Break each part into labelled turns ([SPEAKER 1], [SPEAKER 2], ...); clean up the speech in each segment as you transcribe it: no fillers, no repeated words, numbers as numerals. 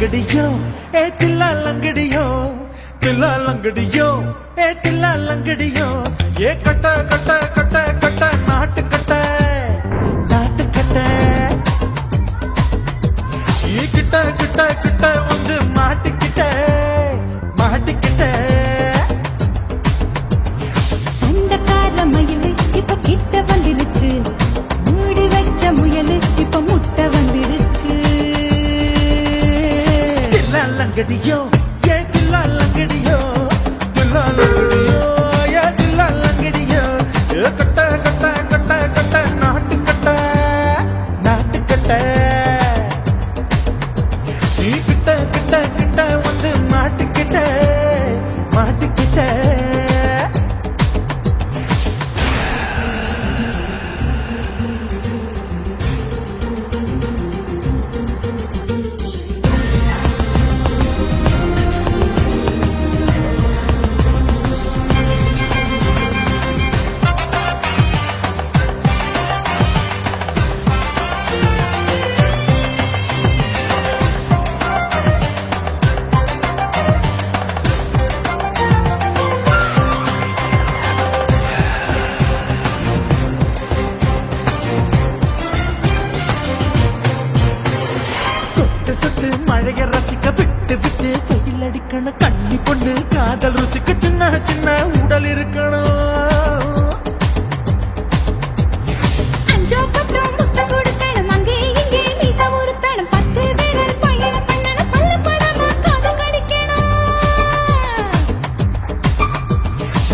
[SPEAKER 1] லங்கடியோ ஏ தில்லா லங்கடியோ தில்லா லங்கடியோ ஏ தில்லா லங்கடியோ ஏ கட்ட கட்ட கட்ட கட்ட நாட்டு கட்ட நாட்டு கட்ட ஈ கிட்ட கிட்ட கிட்ட வந்து மாட்டிக்கிட்ட மாட்டிக்கிட்ட
[SPEAKER 2] சண்டக்கார மயிலு இப்ப கிட்ட வந்துருச்சு மூடி வச்ச முயலு இப்ப முட்டை வந்துருச்சு
[SPEAKER 1] தில்லா லங்கடியோ ஏ தில்லா லங்கடியோ தில்லா லங்கடியோ ஏ தில்லா லங்கடியோ ஏ கட்ட கட்ட கட்ட கட்ட நாட்டு கட்ட நாட்டு கட்ட நீ கிட்ட கிட்ட கிட்ட வந்து மாட்டிக்கிட்ட மாட்டிக்கிட்ட சுட்டு மழைய ரசிக்க விட்டு விட்டு வெயில் அடிக்கணும் கண்ணி பொண்ணு காதல் ருசிக்க சின்ன சின்ன உடல் இருக்கணும்
[SPEAKER 2] அஞ்சோ பத்தோ முட்டை கொடுக்கணும் அங்கே இங்கே மீச உறுத்தணும் 10 விரல் பயணம் பண்ணணும் பல்ல படமா காது கடிக்கணும்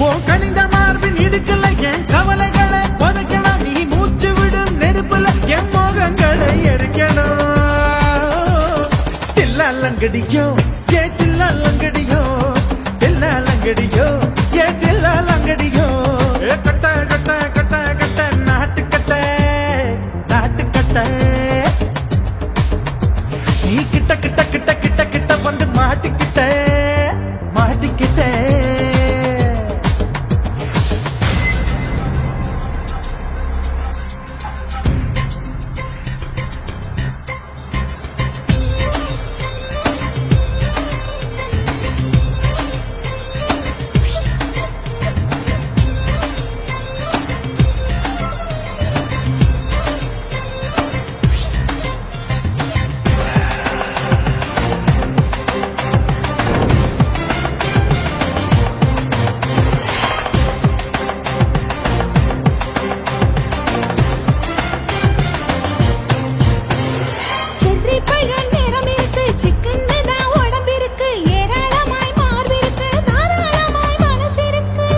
[SPEAKER 1] ஓ கனிந்த மார்பின் இடுக்கல என் கவலைகளை புதைக்கணும் நீ மூச்சு விடும் நெருப்புல என் மோகங்களை எரிக்கணும் தில்லா லங்கடியோ ஏ தில்லா லங்கடியோ தில்லா லங்கடியோ ஏ தில்லா லங்கடியோ ஏ கட்ட கட்ட கட்ட கட்ட நாட்டு கட்ட நாட்டு கட்ட நீ கிட்ட கிட்ட கிட்ட கிட்ட கிட்ட வந்து மாட்டிக்கிட்ட மாட்டிக்கிட்ட
[SPEAKER 2] செர்ரி பழம் நேரம் இருக்கு சிக்கன் தான் உடம்பு இருக்கு ஏராளமாய் மார்பு இருக்கு தாராளமாய் மனசு இருக்கு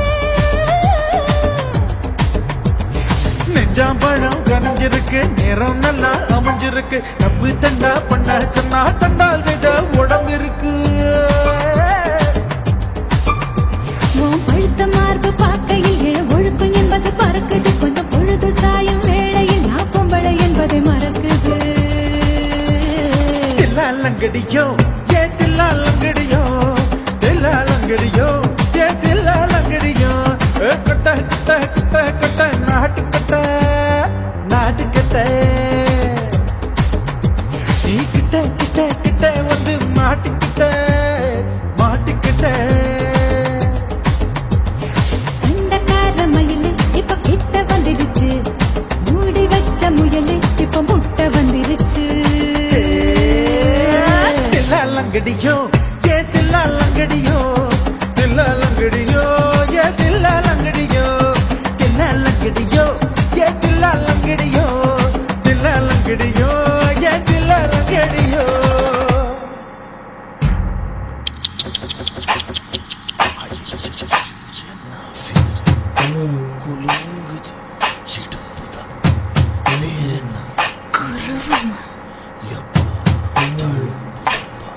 [SPEAKER 1] நெஞ்சாம்பழம் கனிஞ்சிருக்கு நேரம் நல்லா அமைஞ்சிருக்கு தப்பு தண்டா பண்ண சொன்னா தண்டால் செய்த உடம்பு இருக்கு
[SPEAKER 2] உன் பழுத்த மார்பு பார்க்கையில் இழ ஒழுக்கம் என்பது பறக்குது கொஞ்சம் பொழுது சாயும் வேளையில் நான் பொம்பளை என்பதை மறக்குது
[SPEAKER 1] தில்லா லங்கடியோ ஏ தில்லா லங்கடியோ தில்லா லங்கடியோ ஏ தில்லா லங்கடியோ ஏ கட்ட கட்ட கட்ட கட்ட நாட்டு கட்ட நாட்டு கட்ட நீ கிட்ட கிட்ட கிட்ட வந்து மாட்டிக்கிட்ட மாட்டிக்கிட்ட
[SPEAKER 2] சண்டக்கார மயிலு இப்ப கிட்ட வந்துருச்சு மூடி வச்ச முயலு இப்ப முட்டை வந்துருச்சு
[SPEAKER 1] தில்லா லங்கடியோ ஏ தில்லா லங்கடியோ தில்லா லங்கடியோ ஏ தில்லா லங்கடியோ தில்லா லங்கடியோ ஏ தில்லா லங்கடியோ தில்லா லங்கடியோ ஏ தில்லா லங்கடியோ குலுங்குது இடுப்புதான் வேறென்ன எப்பா தழும்புதப்பா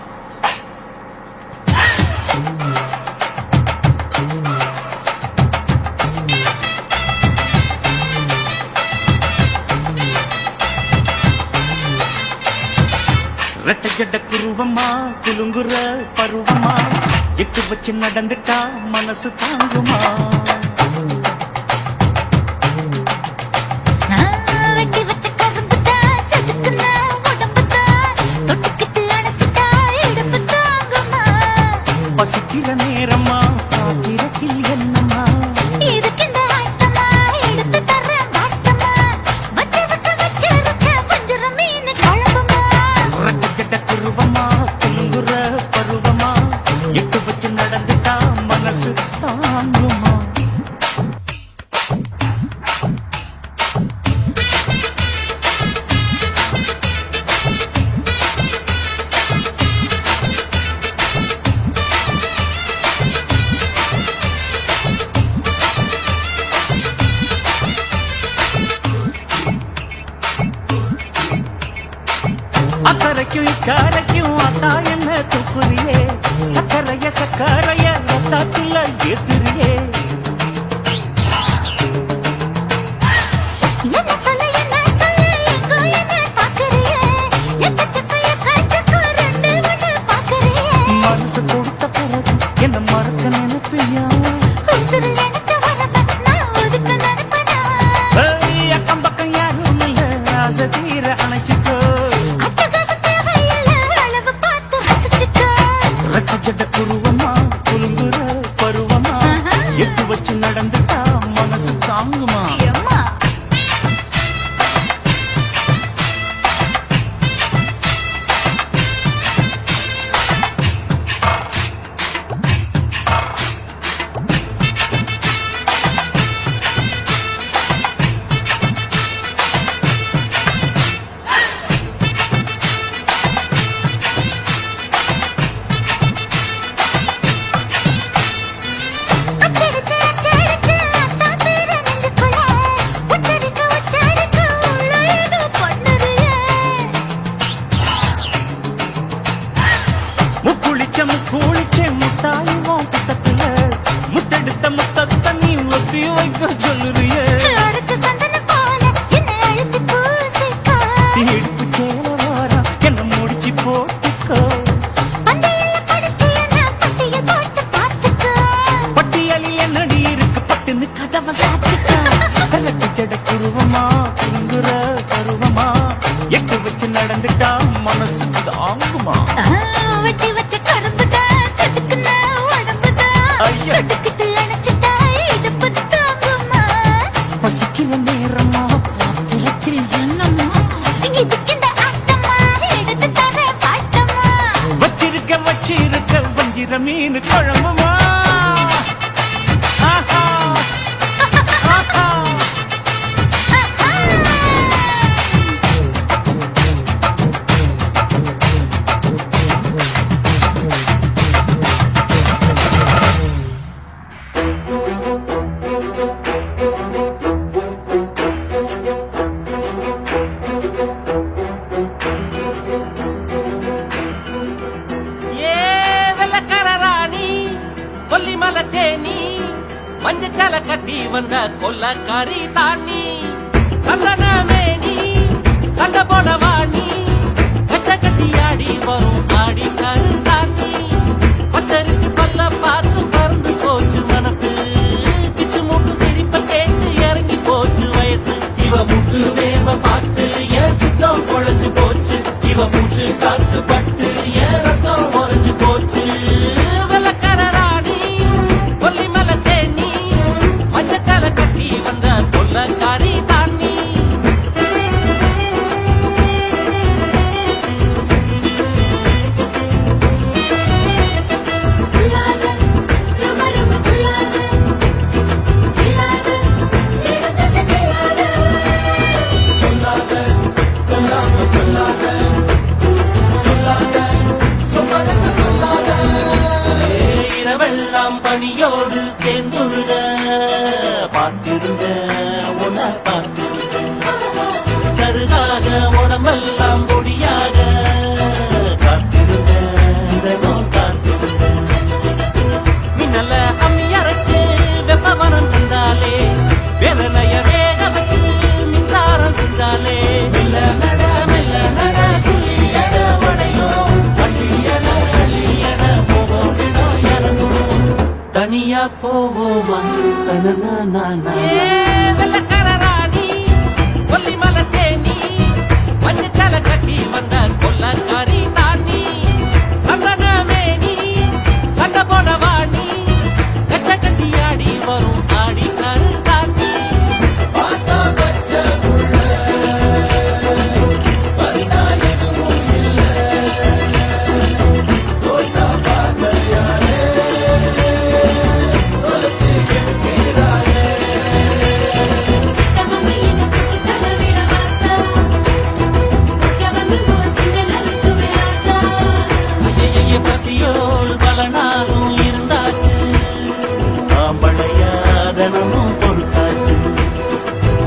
[SPEAKER 1] ரெட்டை ஜட குருவமா குலுங்குற பருவமா எட்டு வச்சு நடந்துட்டா மனசு தாங்குமா
[SPEAKER 2] வெட்டி வச்ச கரும்பு தான் செதுக்குன உடம்பு தான் தொட்டுக்கிட்டு அணைச்சிட்டா
[SPEAKER 1] அக்கறைக்கும் இக்கரைக்கும் அத்தா என்ன தூக்குறியே சக்கரைய சக்கரைய ரத்தாத்துல ஏத்துறியே
[SPEAKER 2] என்ன சொல்ல எங்கோ என்ன பாக்குறியே எக்கச்சக்க ரெண்டு ஒண்ணு பாக்குறியே
[SPEAKER 1] மனசு கொடுத்த பிறகு என்ன மறக்க நினைப்பியா
[SPEAKER 2] உசுரு நினைச்ச உனக்கு நான் ஒதுக்க நினைப்பனா
[SPEAKER 1] அக்கம் பக்கம் யாரும் இல்ல ஆசை தீர அணைச்சுக்கோ
[SPEAKER 2] அட்டகாசம் தேவையில்ல அளவு பார்த்து ரசிச்சுக்கோ
[SPEAKER 1] ரச்சஜட குருவமா குலுங்குற பருவமா எட்டு வச்சு நடந்துட்டா மனசு தாங்குமா
[SPEAKER 2] அம்மா அச்சடிச்சு அத்தா பேர நெஞ்சுக்குள்ள உச்சரிக்க உள்ள ஏதோ பண்ணுறியே
[SPEAKER 1] முக்குளிச்ச முத்தாயுவோம் புத்தத்துல முத்தெடுத்த முத்தத்தை நீ ஒத்தி வைக்க சொல்லுறியே
[SPEAKER 2] அரைச்ச சந்தனம் போல என்னை அழுத்தி பூசிக்கோ
[SPEAKER 1] எடுப்பு சேல வாரா என்ன முடிச்சு போட்டுக்கோ
[SPEAKER 2] பந்தையில படுத்து என்ன பட்டியல் போட்டு பார்த்துக்கோ
[SPEAKER 1] பட்டியலில் என்னடி இருக்கு பட்டுன்னு கதவை சாத்துக்கோ ரச்சஜட குருவமா குங்குற பருவமா எட்டு வச்சு நடந்துட்டா மனசு தாங்குமா
[SPEAKER 2] வெட்டி வச்ச கரும்புதான் செதுக்குன உடம்புதான்
[SPEAKER 1] ஐயா.
[SPEAKER 2] தொட்டுக்கிட்டு அணைச்சிட்டா இடுப்பு தாங்குமா
[SPEAKER 1] பசிக்கிற நேரமா பாத்திரத்தில் என்னமா
[SPEAKER 2] இதுக்கு இந்த ஆட்டமா எடுத்து தர பாட்டமா
[SPEAKER 1] வச்சிருக்க வஞ்சிர மீன் குழம்புமா ஆஹா, ஆஹா. ஏ வெள்ளக்கார ராணி கொல்லிமலை தேனி மஞ்சச்சால கட்டி வந்த கொல்லக்காரி தாண்டி சந்தன மேனி சண்டை போட வாணி கச்ச கட்டி ஆடி வரும் ஆடி கரு தாண்டி பச்சரிசி பல்ல பார்த்து பறந்து போச்சு மனசு கிச்சு மூட்டு சிரிப்ப கேட்டு இறங்கி போச்சு வயசு இவ முட்டு வேவ பார்த்து என் சித்தம் பொழைச்சு போச்சு இவ மூச்சு காத்து பட்டு என் ரத்தம் உறைஞ்சு போச்சு வெள்ளக்கார ராணி கொல்லிமலை தேனி மஞ்சச்சால கட்டி வந்த கொல்லக்காரி தாண்டி
[SPEAKER 2] புள்ளாத ரமரம புள்ளாத புள்ளாத தேவதத்த தேவாத
[SPEAKER 1] இரவெல்லாம் பணியோடு சேர்ந்துருக பார்த்திருந்த உன்னை பார்த்திருந்த சருகாக உடம்பெல்லாம் பொடியாக காத்திருந்த தினம் காத்திருந்த மின்னல அம்மி அரைச்சு வெப்பவனம் தந்தாலே வேதனைய வேக வச்சு மின்சாரம் செஞ்சாலே மெல்ல நட சொல்லி எட உடையும் அள்ளியன போவோம் இறங்கும் தனியா போவோமா தனனா வெள்ளக்கார ராணி கொல்லிமலை தேனி மஞ்சச்சால கட்டி வந்த கொல்லக்காரி தாண்டி சந்தன மேனி சண்டை போட வாணி கச்ச கட்டி ஆடி வரும் ஆடி கரு தாண்டி
[SPEAKER 2] தவமையில பட்டு தடவிட வார்த்தா வந்து சிங்கலருக்கு வேறாத்தா
[SPEAKER 1] ஐயைய பசியோடு பல நாளும் இருந்தாச்சு ஆம்பளையாதனமும் பொறுத்தாச்சு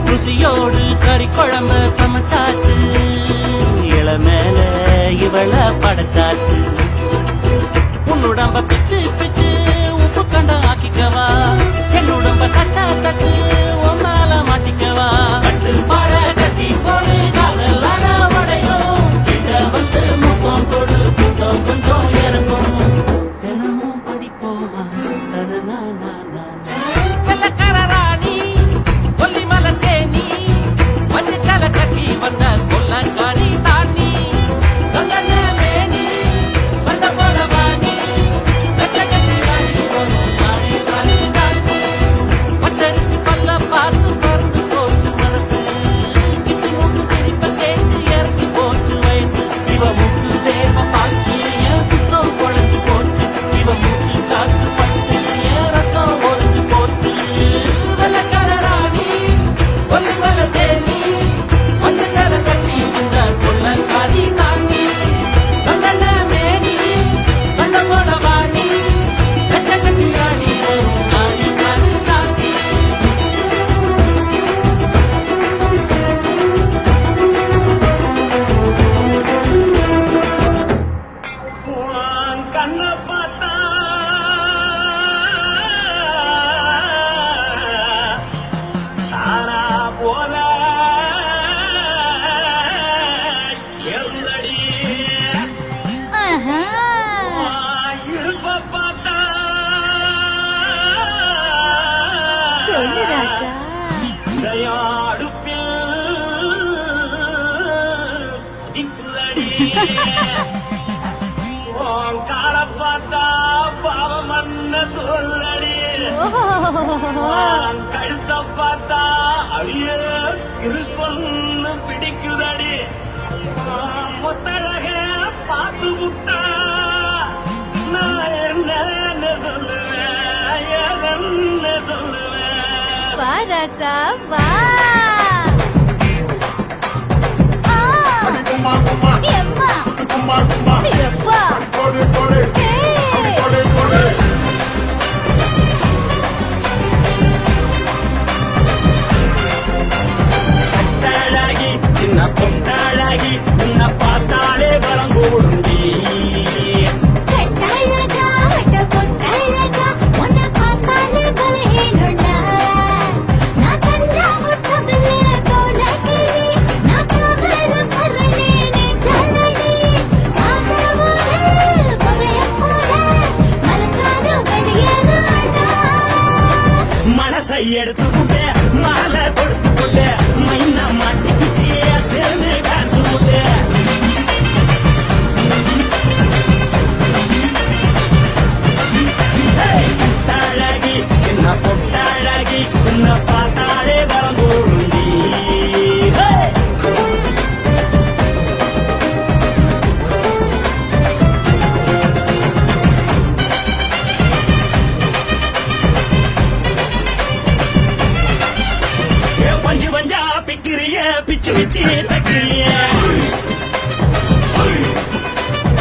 [SPEAKER 1] ருசியோடு கறி குழம்ப சமைச்சாச்சு இளமேல
[SPEAKER 3] இவள படைச்சாச்சு உன்னுடம்ப பிச்சு பிச்சு உப்பு கண்ட ஆக்கிக்கவா என்னுடம்ப சட்டா தச்சு ஒன்னால மாட்டிக்கவா கட்டு பாட கட்டி போடு காதலான வடையும் கிட்ட வந்து முத்தம் கொடு முத்தம் கொஞ்சம் இறங்கும் தினமும் படிப்போமா வெள்ளக்கார ராணி கொல்லி மலர் தேனி மஞ்சள் சல கட்டி வந்த கொல்லக்காரி தாண்டி சந்தன மேனி சண்ட போட வாணி கட்ட கட்டி ராணி வரும் தாடி தாடி தாண்டி பச்சரிசி பல்ல பார்த்து பார்த்து போச்சு மனசு கிச்சு மூக்கு சிரிப்ப கேட்டு இறங்கி போச்சு வயசு இவ மூக்கு வேர்வ பார்த்து என் சுத்தம் குழஞ்சு போச்சு இவ மூச்சு காத்து பட்டு என் ரத்தம் ஒழிஞ்சு போச்சு வெள்ளக்கார ராணி கொல்லி மலர் தேனி மஞ்சள் சல கட்டி வந்த கொல்லக்காரி தாண்டி சந்தன மேனி சண்ட போட வாணி கட்ட கட்டி ராணி வரும் நாடி காடு தாண்டி கண்ண பார்த்தா தாரா போல எருதடி
[SPEAKER 2] ஆஹா.
[SPEAKER 3] இடுப்ப பார்த்தா
[SPEAKER 2] சொல்லு ராசா.
[SPEAKER 3] தயாடுப்பில் திப்புதடி கால பார்த்தா பாவம் மண்ண தோல்லடி
[SPEAKER 2] ஓஹோ.
[SPEAKER 3] கழுத்த பார்த்தா அடிய இருக்குன்னு பிடிக்குதடி முத்தழக பார்த்து விட்டா நான் என்ன சொல்லுவேன் ஏதென்ன சொல்லுவேன்
[SPEAKER 2] வா ராசா வா. ஆ. எம்மா. எப்பா. ஏய்.
[SPEAKER 3] கட்டாளாகி சின்ன பொட்டாளாகி உன்னை பார்த்தாலே பலம் கூடுண்டி
[SPEAKER 2] கட்டழகா, வட்ட பொட்டழகா, உன்னை பார்த்தாலே பலகீனம்டா. நான் தஞ்சாவூர் தமிழ கோலகிரி, நான் காவலர் பரணி நெஞ்சலடி. ஆசையோடு புகையப் போல மறைச்சாலும் வெளியேறாடா.
[SPEAKER 3] மனசை எடுத்துக்கிட்டே மாலை கொடுத்துக்கிட்டே மைனா மாட்டிக்கிச்சே சேர்ந்து டான்ஸ் முட்டே கட்டாழகி சின்ன பொட்டாழகி உன்னை பார்த்தாலே பலம் கூடுண்டி பஞ்சு பஞ்சா பிக்கிறிய பிச்சு பிச்சு தக்கிறிய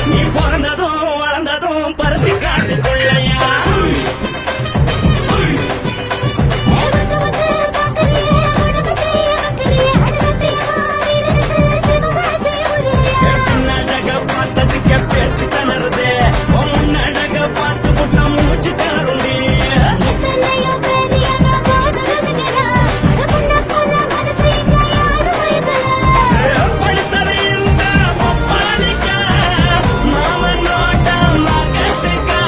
[SPEAKER 3] நீ பிறந்ததும் வளர்ந்ததும் பருத்தி காட்டுக்குள்ளையா
[SPEAKER 2] வந்து பார்க்கறியே, உடம்பத்தையே வைக்கறியே, அடலத்தையே மாறிடுது, சிவகாசி உருளையா.
[SPEAKER 3] நடக பார்த்ததுக்கு பேச்சு தளருது முன்னடக பார்த்து புட்ட மூச்சு தளருண்டி
[SPEAKER 2] எத்தனையோ பெரியவங்க போதுருதுங்கடா. அட முன்ன போல மனசு இங்க யாரும் வைக்கல.
[SPEAKER 3] படுத்தது இந்த பப்பாளிக்கா மாமன் நோட்ட மகத்துக்கா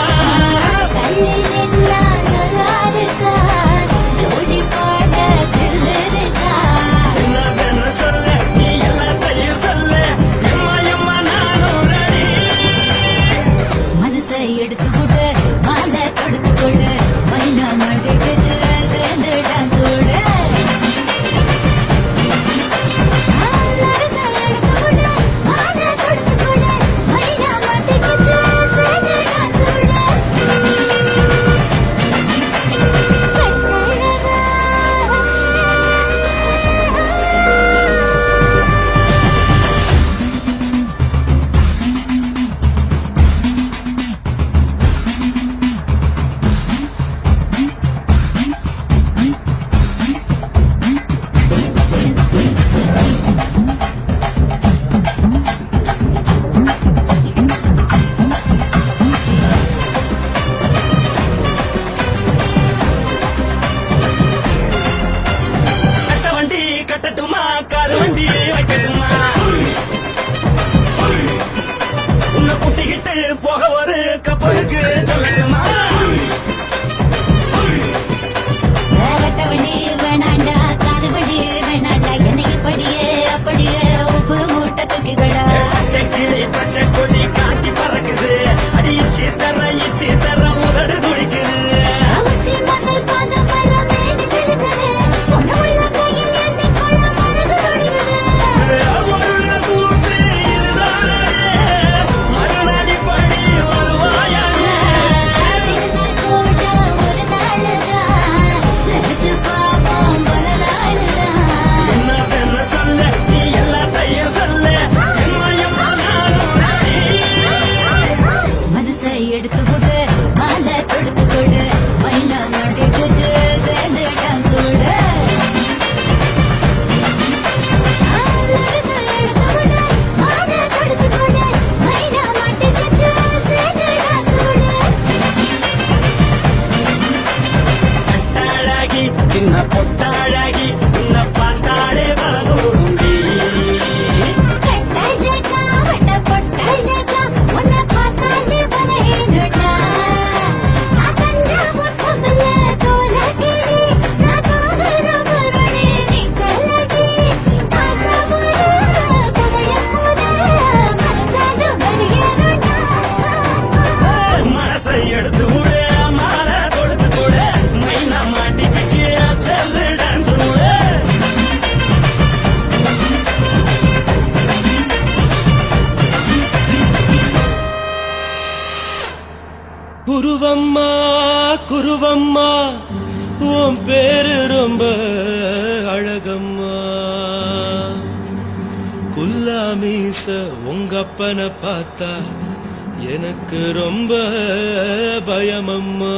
[SPEAKER 3] அம்மா உன் பேரு ரொம்ப அழகம்மா குல்லாமீச உங்க அப்பனை பார்த்தா எனக்கு ரொம்ப பயமம்மா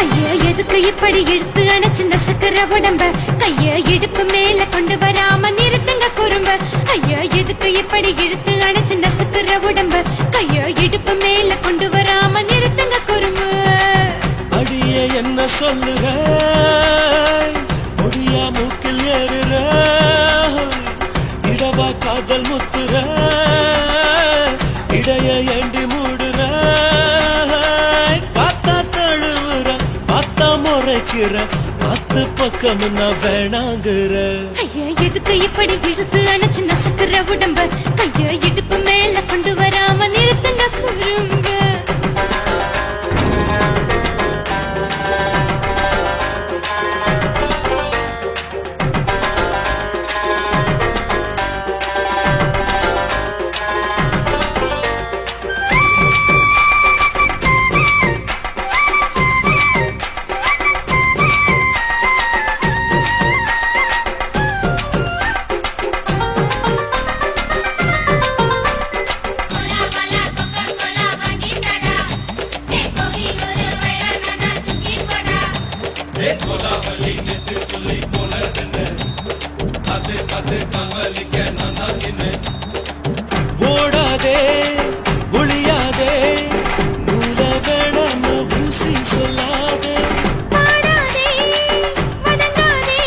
[SPEAKER 2] ஐயா எதுக்கு இப்படி இழுத்து அணைச்சு நசுக்கிற உடம்ப கைய இடுப்பு மேல கொண்டு வராம நிறுத்துங்க குறும்ப ஐயா எதுக்கு இப்படி இழுத்து அணைச்சு நசுக்கிற உடம்ப கைய இடுப்பு மேல கொண்டு வராம நிறுத்துங்க குறும்ப
[SPEAKER 3] அடியே என்ன சொல்லுற முடியா மூக்கில் ஏறுற இடவா காதல் முத்துற இடைய ஏண்டி மூடுற காத்தா தழுவுற பார்த்தா முறைக்கிற பத்து பக்கம் நான் வேணாங்குற
[SPEAKER 2] ஐயா எதுக்கு இப்படி இழுத்து அணைச்சு நசுக்கிற உடம்ப கைய இடுப்பு மேல கொண்டு வராம நிறுத்துங்க குறும்ப
[SPEAKER 3] ஓடாதே ஒளியாதே நூல வேணாம் ஊசி சொல்லாதே
[SPEAKER 2] பாடாதே வதங்காதே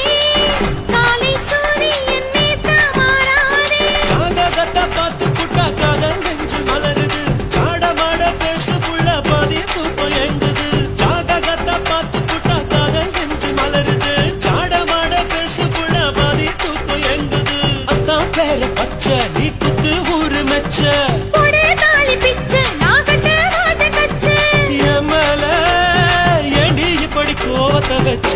[SPEAKER 2] காலை சூரியன் நேத்தா மாறாதே
[SPEAKER 3] ஜாதகத்தை பார்த்து புட்டா காதல் நெஞ்சு மலருது சாடமாட பேசு புள்ள பாதி தூக்கம் எங்குது ஜாதகத்தை பார்த்து புட்டா காதல் நெஞ்சு மலருது சாடமாட பேசு புள்ள பாதி தூக்கம் எங்குது அத்தான் பேர பச்சை நீ குத்து ஊரு மெச்ச
[SPEAKER 2] போடே தாலி பிச்சை நான் கட்ட வாத கச்சை
[SPEAKER 3] என் மேல ஏண்டி இப்படி கோவத்தை வச்ச